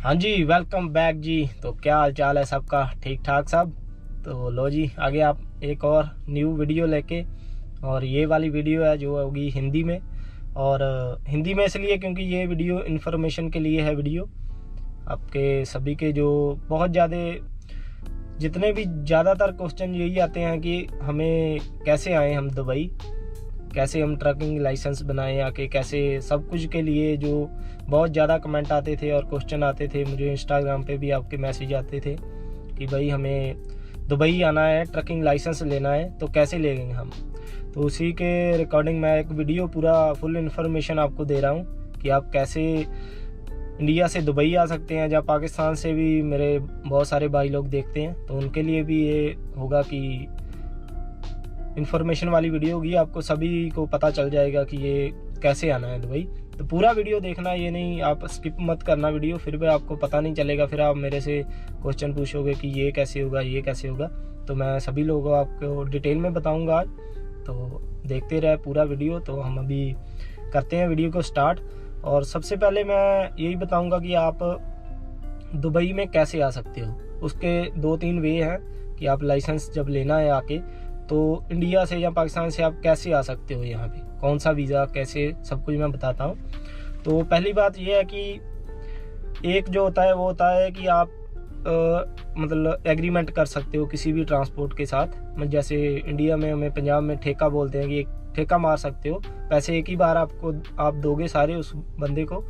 हाँ जी, welcome back जी। तो क्या हाल चाल है सबका? ठीक ठाक सब? तो लो जी, आगे आप एक और न्यू वीडियो लेके। और ये वाली वीडियो है जो होगी हिंदी में। और हिंदी में इसलिए क्योंकि ये वीडियो इन्फॉर्मेशन के लिए है। वीडियो आपके सभी के जो बहुत ज़्यादा जितने भी ज़्यादातर क्वेश्चन यही आते हैं कि हमें कैसे आए हम दुबई, कैसे हम ट्रकिंग लाइसेंस बनाएं आके, कैसे सब कुछ के लिए जो बहुत ज़्यादा कमेंट आते थे और क्वेश्चन आते थे। मुझे इंस्टाग्राम पे भी आपके मैसेज आते थे कि भाई हमें दुबई आना है, ट्रकिंग लाइसेंस लेना है, तो कैसे लेंगे हम। तो उसी के रिकॉर्डिंग मैं एक वीडियो पूरा फुल इन्फॉर्मेशन आपको दे रहा हूँ कि आप कैसे इंडिया से दुबई आ सकते हैं। जहाँ पाकिस्तान से भी मेरे बहुत सारे भाई लोग देखते हैं, तो उनके लिए भी ये होगा कि इन्फॉर्मेशन वाली वीडियो होगी, आपको सभी को पता चल जाएगा कि ये कैसे आना है दुबई। तो पूरा वीडियो देखना, ये नहीं आप स्किप मत करना वीडियो, फिर भी आपको पता नहीं चलेगा, फिर आप मेरे से क्वेश्चन पूछोगे कि ये कैसे होगा, ये कैसे होगा। तो मैं सभी लोगों को आपको डिटेल में बताऊंगा आज, तो देखते रहे पूरा वीडियो। तो हम अभी करते हैं वीडियो को स्टार्ट। और सबसे पहले मैं यही बताऊंगा कि आप दुबई में कैसे आ सकते हो। उसके 2-3 वे हैं कि आप लाइसेंस जब लेना है आके, तो इंडिया से या पाकिस्तान से आप कैसे आ सकते हो यहाँ पे, कौन सा वीज़ा, कैसे, सब कुछ मैं बताता हूँ। तो पहली बात ये है कि एक जो होता है वो होता है कि आप मतलब एग्रीमेंट कर सकते हो किसी भी ट्रांसपोर्ट के साथ। जैसे इंडिया में हमें पंजाब में ठेका बोलते हैं कि एक ठेका मार सकते हो, पैसे एक ही बार आप दोगे सारे उस बंदे को,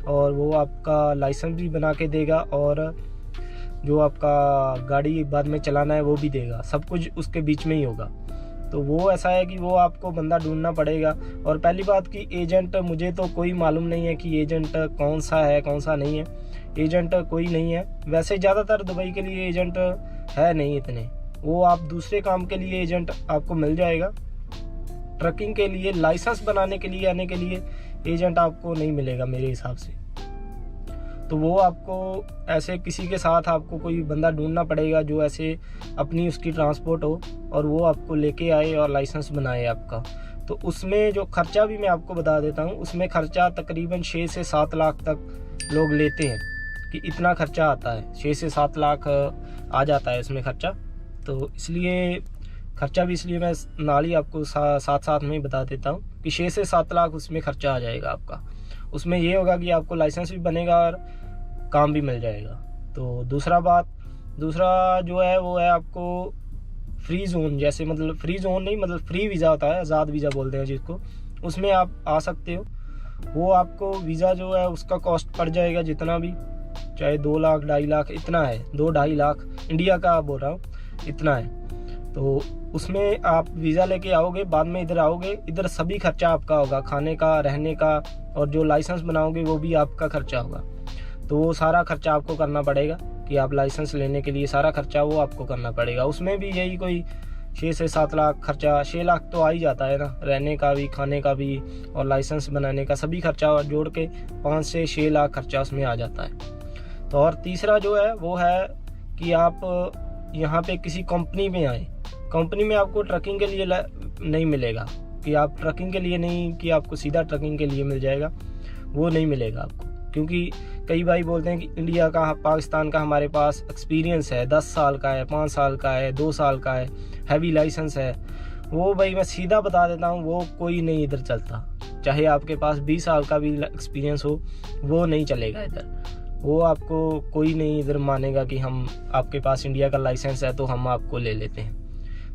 और वो आपका लाइसेंस भी बना के देगा, और जो आपका गाड़ी बाद में चलाना है वो भी देगा। सब कुछ उसके बीच में ही होगा। तो वो ऐसा है कि वो आपको बंदा ढूंढना पड़ेगा। और पहली बात कि एजेंट, मुझे तो कोई मालूम नहीं है कि एजेंट कौन सा है कौन सा नहीं है। एजेंट कोई नहीं है वैसे, ज़्यादातर दुबई के लिए एजेंट है नहीं इतने। वो आप दूसरे काम के लिए एजेंट आपको मिल जाएगा। ट्रकिंग के लिए, लाइसेंस बनाने के लिए, आने के लिए एजेंट आपको नहीं मिलेगा मेरे हिसाब से। तो वो आपको ऐसे किसी के साथ आपको कोई बंदा ढूंढना पड़ेगा जो ऐसे अपनी उसकी ट्रांसपोर्ट हो और वो आपको लेके आए और लाइसेंस बनाए आपका। तो उसमें जो खर्चा भी मैं आपको बता देता हूँ, उसमें खर्चा तकरीबन 6 से 7 लाख तक लोग लेते हैं कि इतना खर्चा आता है। 6 से 7 लाख आ जाता है इसमें खर्चा। तो इसलिए खर्चा भी इसलिए मैं नाल ही आपको साथ साथ में ही बता देता हूँ कि 6 से 7 लाख उसमें खर्चा आ जाएगा आपका। उसमें ये होगा कि आपको लाइसेंस भी बनेगा और काम भी मिल जाएगा। तो दूसरा जो है वो है आपको फ्री जोन। जैसे मतलब फ्री जोन नहीं, मतलब फ्री वीज़ा होता है, आज़ाद वीज़ा बोलते हैं जिसको, उसमें आप आ सकते हो। वो आपको वीज़ा जो है उसका कॉस्ट पड़ जाएगा जितना भी, चाहे 2 लाख 2.5 लाख इतना है, 2-2.5 लाख इंडिया का बोल रहा हूँ, इतना है। तो उसमें आप वीज़ा लेके आओगे, बाद में इधर आओगे, इधर सभी खर्चा आपका होगा, खाने का, रहने का, और जो लाइसेंस बनाओगे वो भी आपका खर्चा होगा। तो वो सारा खर्चा आपको करना पड़ेगा कि आप लाइसेंस लेने के लिए सारा खर्चा वो आपको करना पड़ेगा। उसमें भी यही कोई 6 से 7 लाख खर्चा, 6 लाख तो आ ही जाता है ना, रहने का भी, खाने का भी, और लाइसेंस बनाने का सभी खर्चा जोड़ के 5 से 6 लाख खर्चा उसमें आ जाता है। तो और तीसरा जो है वो है कि आप यहाँ पे किसी कंपनी में आए। कंपनी में आपको ट्रकिंग के लिए नहीं मिलेगा कि आप ट्रकिंग के लिए नहीं, कि आपको सीधा ट्रकिंग के लिए मिल जाएगा, वो नहीं मिलेगा आपको। क्योंकि कई भाई बोलते हैं कि इंडिया का, पाकिस्तान का हमारे पास एक्सपीरियंस है, 10 साल का है, 5 साल का है, 2 साल का है, हैवी लाइसेंस है। वो भाई मैं सीधा बता देता हूँ, वो कोई नहीं इधर चलता। चाहे आपके पास 20 साल का भी एक्सपीरियंस हो, वो नहीं चलेगा इधर। वो आपको कोई नहीं इधर मानेगा कि हम, आपके पास इंडिया का लाइसेंस है तो हम आपको ले लेते हैं,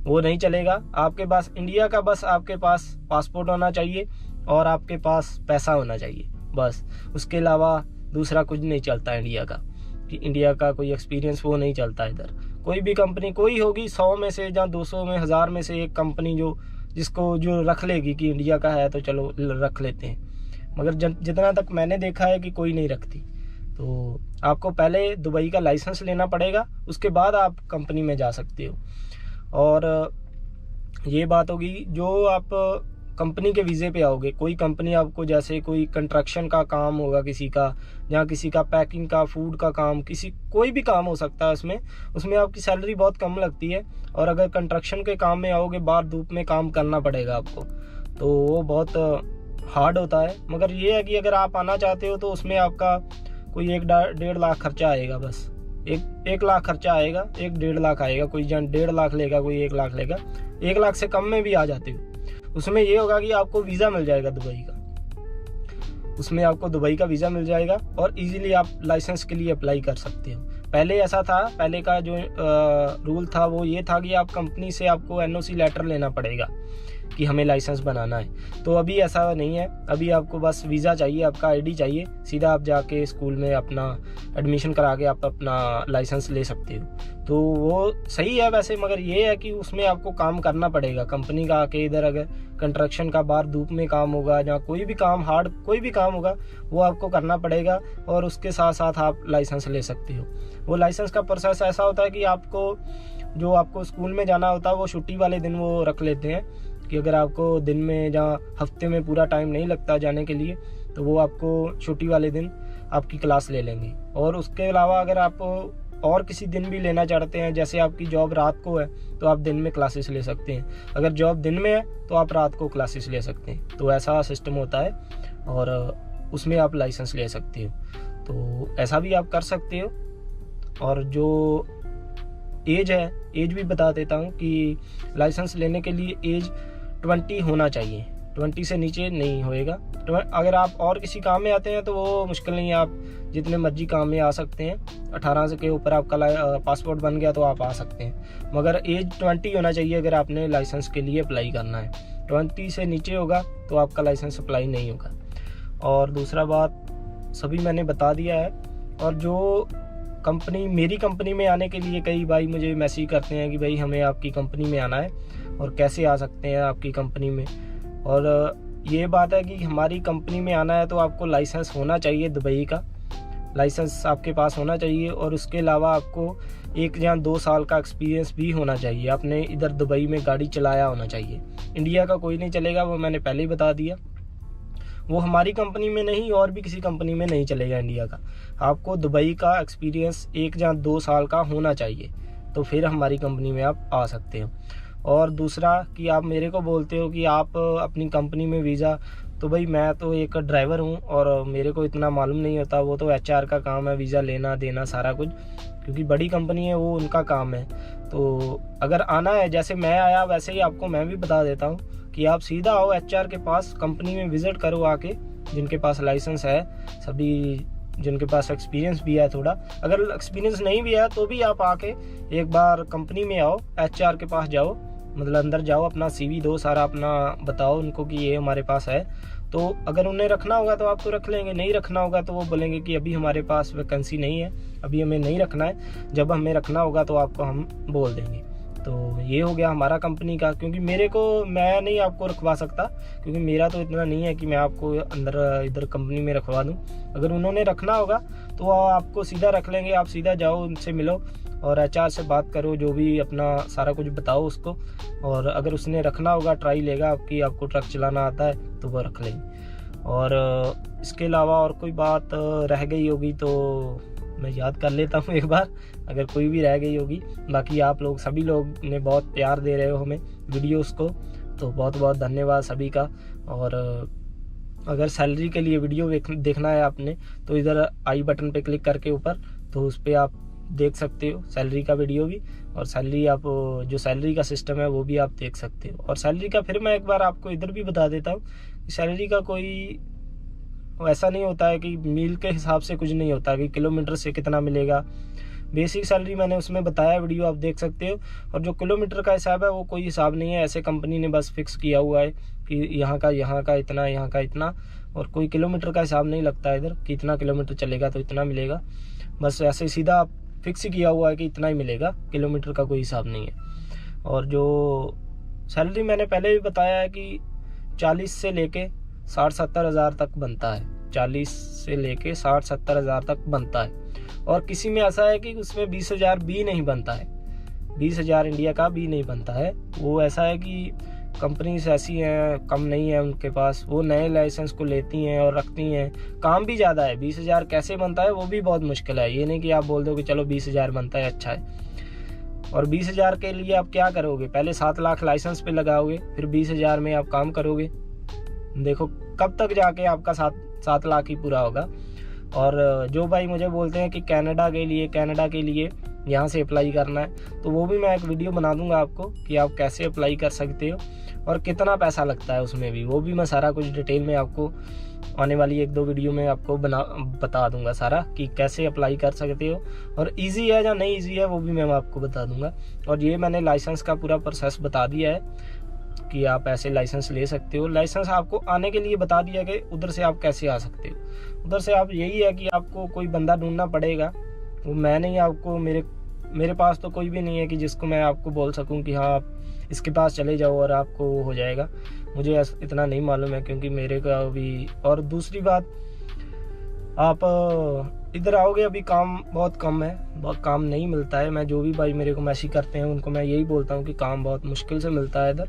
वो नहीं चलेगा। आपके पास इंडिया का, बस आपके पास पासपोर्ट होना चाहिए और आपके पास पैसा होना चाहिए, बस। उसके अलावा दूसरा कुछ नहीं चलता इंडिया का, कि इंडिया का कोई एक्सपीरियंस वो नहीं चलता इधर। कोई भी कंपनी कोई होगी 100 में से या 200 में, 1000 में से एक कंपनी जो रख लेगी कि इंडिया का है तो चलो रख लेते हैं, मगर जितना तक मैंने देखा है कि कोई नहीं रखती। तो आपको पहले दुबई का लाइसेंस लेना पड़ेगा, उसके बाद आप कंपनी में जा सकते हो। और ये बात होगी जो आप कंपनी के वीज़े पे आओगे, कोई कंपनी आपको, जैसे कोई कंस्ट्रक्शन का काम होगा किसी का, या किसी का पैकिंग का, फूड का काम, कोई भी काम हो सकता है उसमें आपकी सैलरी बहुत कम लगती है। और अगर कंस्ट्रक्शन के काम में आओगे, बाहर धूप में काम करना पड़ेगा आपको, तो वो बहुत हार्ड होता है। मगर ये है कि अगर आप आना चाहते हो तो उसमें आपका कोई 1-1.5 लाख खर्चा आएगा, बस 1 लाख खर्चा आएगा, 1-1.5 लाख आएगा। कोई जन 1.5 लाख लेगा, कोई 1 लाख लेगा, 1 लाख से कम में भी आ जाते हो। उसमें ये होगा कि आपको वीज़ा मिल जाएगा दुबई का, उसमें आपको दुबई का वीज़ा मिल जाएगा और इजीली आप लाइसेंस के लिए अप्लाई कर सकते हो। पहले ऐसा था, पहले का जो रूल था वो ये था कि आप कंपनी से आपको NOC लेटर लेना पड़ेगा कि हमें लाइसेंस बनाना है। तो अभी ऐसा नहीं है, अभी आपको बस वीज़ा चाहिए, आपका ID चाहिए, सीधा आप जाके स्कूल में अपना एडमिशन करा के आप अपना लाइसेंस ले सकते हो। तो वो सही है वैसे, मगर ये है कि उसमें आपको काम करना पड़ेगा कंपनी का आके। इधर अगर कंस्ट्रक्शन का बाहर धूप में काम होगा, जहाँ कोई भी काम हार्ड कोई भी काम होगा वो आपको करना पड़ेगा, और उसके साथ साथ आप लाइसेंस ले सकते हो। वो लाइसेंस का प्रोसेस ऐसा होता है कि आपको स्कूल में जाना होता है वो छुट्टी वाले दिन वो रख लेते हैं कि अगर आपको दिन में जहाँ हफ्ते में पूरा टाइम नहीं लगता जाने के लिए, तो वो आपको छुट्टी वाले दिन आपकी क्लास ले लेंगे। और उसके अलावा अगर आप और किसी दिन भी लेना चाहते हैं, जैसे आपकी जॉब रात को है तो आप दिन में क्लासेस ले सकते हैं, अगर जॉब दिन में है तो आप रात को क्लासेस ले सकते हैं। तो ऐसा सिस्टम होता है और उसमें आप लाइसेंस ले सकते हो। तो ऐसा भी आप कर सकते हो। और जो एज है, एज भी बता देता हूँ कि लाइसेंस लेने के लिए एज 20 होना चाहिए, 20 से नीचे नहीं होएगा। तो अगर आप और किसी काम में आते हैं तो वो मुश्किल नहीं है, आप जितने मर्जी काम में आ सकते हैं। 18 से के ऊपर आपका पासपोर्ट बन गया तो आप आ सकते हैं, मगर एज 20 होना चाहिए अगर आपने लाइसेंस के लिए अप्लाई करना है। 20 से नीचे होगा तो आपका लाइसेंस अप्लाई नहीं होगा। और दूसरा बात सभी मैंने बता दिया है। और जो मेरी कंपनी में आने के लिए कई भाई मुझे मैसेज करते हैं कि भाई हमें आपकी कंपनी में आना है और कैसे आ सकते हैं आपकी कंपनी में। और ये बात है कि हमारी कंपनी में आना है तो आपको लाइसेंस होना चाहिए, दुबई का लाइसेंस आपके पास होना चाहिए। और उसके अलावा आपको 1 या 2 साल का एक्सपीरियंस भी होना चाहिए, आपने इधर दुबई में गाड़ी चलाया होना चाहिए। इंडिया का कोई नहीं चलेगा, वो मैंने पहले ही बता दिया। वो हमारी कंपनी में नहीं और भी किसी कंपनी में नहीं चलेगा इंडिया का। आपको दुबई का एक्सपीरियंस 1 या 2 साल का होना चाहिए, तो फिर हमारी कंपनी में आप आ सकते हो। और दूसरा कि आप मेरे को बोलते हो कि आप अपनी कंपनी में वीज़ा, तो भाई मैं तो एक ड्राइवर हूँ और मेरे को इतना मालूम नहीं होता, वो तो HR का काम है, वीज़ा लेना देना सारा कुछ, क्योंकि बड़ी कंपनी है वो उनका काम है। तो अगर आना है जैसे मैं आया वैसे ही आपको मैं भी बता देता हूँ कि आप सीधा आओ HR के पास, कंपनी में विज़िट करो आके, जिनके पास लाइसेंस है, सभी जिनके पास एक्सपीरियंस भी है थोड़ा। अगर एक्सपीरियंस नहीं भी है तो भी आप आके एक बार कंपनी में आओ, HR के पास जाओ, मतलब अंदर जाओ, अपना CV दो, सारा अपना बताओ उनको कि ये हमारे पास है। तो अगर उन्हें रखना होगा तो आपको रख लेंगे, नहीं रखना होगा तो वो बोलेंगे कि अभी हमारे पास वैकेंसी नहीं है, अभी हमें नहीं रखना है, जब हमें रखना होगा तो आपको हम बोल देंगे। तो ये हो गया हमारा कंपनी का, क्योंकि मैं नहीं आपको रखवा सकता, क्योंकि मेरा तो इतना नहीं है कि मैं आपको अंदर इधर कंपनी में रखवा दूं। अगर उन्होंने रखना होगा तो आपको सीधा रख लेंगे, आप सीधा जाओ, उनसे मिलो और HR से बात करो, जो भी अपना सारा कुछ बताओ उसको। और अगर उसने रखना होगा, ट्राई लेगा आपको ट्रक चलाना आता है तो वो रख लेंगे। और इसके अलावा और कोई बात रह गई होगी तो मैं याद कर लेता हूँ एक बार, अगर कोई भी रह गई होगी। बाकी आप लोग सभी लोग ने बहुत प्यार दे रहे हो हमें वीडियोस को, तो बहुत बहुत धन्यवाद सभी का। और अगर सैलरी के लिए वीडियो देखना है आपने तो इधर आई बटन पे क्लिक करके ऊपर, तो उस पर आप देख सकते हो सैलरी का वीडियो भी, और सैलरी आप जो सैलरी का सिस्टम है वो भी आप देख सकते हो। और सैलरी का फिर मैं एक बार आपको इधर भी बता देता हूँ, सैलरी का कोई ऐसा नहीं होता है कि मील के हिसाब से कुछ नहीं होता कि किलोमीटर से कितना मिलेगा। बेसिक सैलरी मैंने उसमें बताया, वीडियो आप देख सकते हो। और जो किलोमीटर का हिसाब है वो कोई हिसाब नहीं है, ऐसे कंपनी ने बस फिक्स किया हुआ है कि यहाँ का इतना, यहाँ का इतना, और कोई किलोमीटर का हिसाब नहीं लगता है इधर कि इतना किलोमीटर चलेगा तो इतना मिलेगा। बस ऐसे सीधा फिक्स ही किया हुआ है कि इतना ही मिलेगा, किलोमीटर का कोई हिसाब नहीं है। और जो सैलरी मैंने पहले भी बताया है कि 40 से लेके 60-70 हज़ार तक बनता है, 40 से लेके 60-70 हज़ार तक बनता है। और किसी में ऐसा है कि उसमें 20 हज़ार भी नहीं बनता है, 20 हज़ार इंडिया का भी नहीं बनता है। वो ऐसा है कि कंपनीज ऐसी हैं, कम नहीं है उनके पास, वो नए लाइसेंस को लेती हैं और रखती हैं, काम भी ज़्यादा है। 20 हज़ार कैसे बनता है वो भी बहुत मुश्किल है, ये नहीं कि आप बोल दो कि चलो 20 हज़ार बनता है, अच्छा है। और 20 हज़ार के लिए आप क्या करोगे, पहले 7 लाख लाइसेंस पे लगाओगे, फिर 20 हज़ार में आप काम करोगे, देखो कब तक जाके आपका 7 लाख ही पूरा होगा। और जो भाई मुझे बोलते हैं कि कनाडा के लिए यहाँ से अप्लाई करना है, तो वो भी मैं एक वीडियो बना दूंगा आपको कि आप कैसे अप्लाई कर सकते हो और कितना पैसा लगता है उसमें भी, वो भी मैं सारा कुछ डिटेल में आपको आने वाली 1-2 वीडियो में आपको बता दूंगा सारा कि कैसे अप्लाई कर सकते हो, और इजी है या नहीं इजी है वो भी मैं आपको बता दूंगा। और ये मैंने लाइसेंस का पूरा प्रोसेस बता दिया है कि आप ऐसे लाइसेंस ले सकते हो। लाइसेंस आपको आने के लिए बता दिया कि उधर से आप कैसे आ सकते हो। उधर से आप यही है कि आपको कोई बंदा ढूंढना पड़ेगा, वो मैं नहीं, आपको मेरे पास तो कोई भी नहीं है कि जिसको मैं आपको बोल सकूं कि हाँ आप इसके पास चले जाओ और आपको वो हो जाएगा। मुझे इतना नहीं मालूम है क्योंकि मेरे का भी। और दूसरी बात, आप इधर आओगे अभी काम बहुत कम है, बहुत काम नहीं मिलता है। मैं जो भी भाई मेरे को मैसेज करते हैं उनको मैं यही बोलता हूँ कि काम बहुत मुश्किल से मिलता है इधर।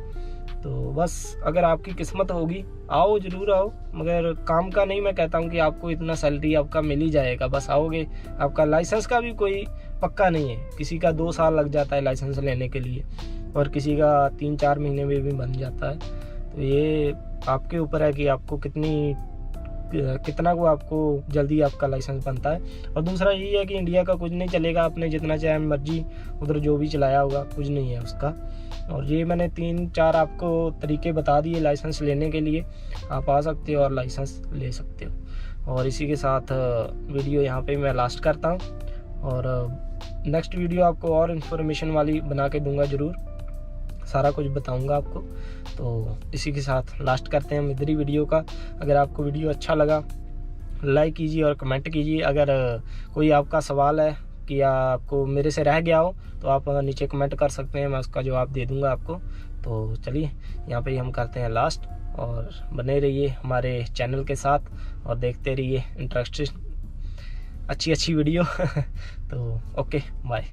तो बस अगर आपकी किस्मत होगी आओ, ज़रूर आओ, मगर काम का नहीं मैं कहता हूँ कि आपको इतना सैलरी आपका मिल ही जाएगा, बस आओगे। आपका लाइसेंस का भी कोई पक्का नहीं है, किसी का 2 साल लग जाता है लाइसेंस लेने के लिए और किसी का 3-4 महीने में भी बन जाता है। तो ये आपके ऊपर है कि आपको कितना को आपको जल्दी आपका लाइसेंस बनता है। और दूसरा यही है कि इंडिया का कुछ नहीं चलेगा, आपने जितना चाहे मर्जी उधर जो भी चलाया होगा कुछ नहीं है उसका। और ये मैंने 3-4 आपको तरीके बता दिए लाइसेंस लेने के लिए, आप आ सकते हो और लाइसेंस ले सकते हो। और इसी के साथ वीडियो यहाँ पे मैं लास्ट करता हूँ, और नेक्स्ट वीडियो आपको और इन्फॉर्मेशन वाली बना के दूंगा, ज़रूर सारा कुछ बताऊंगा आपको। तो इसी के साथ लास्ट करते हैं हम इधर ही वीडियो का। अगर आपको वीडियो अच्छा लगा लाइक कीजिए और कमेंट कीजिए। अगर कोई आपका सवाल है कि आपको मेरे से रह गया हो तो आप नीचे कमेंट कर सकते हैं, मैं उसका जवाब दे दूंगा आपको। तो चलिए यहाँ पे हम करते हैं लास्ट, और बने रहिए हमारे चैनल के साथ और देखते रहिए इंटरेस्टिंग अच्छी वीडियो। तो ओके बाय।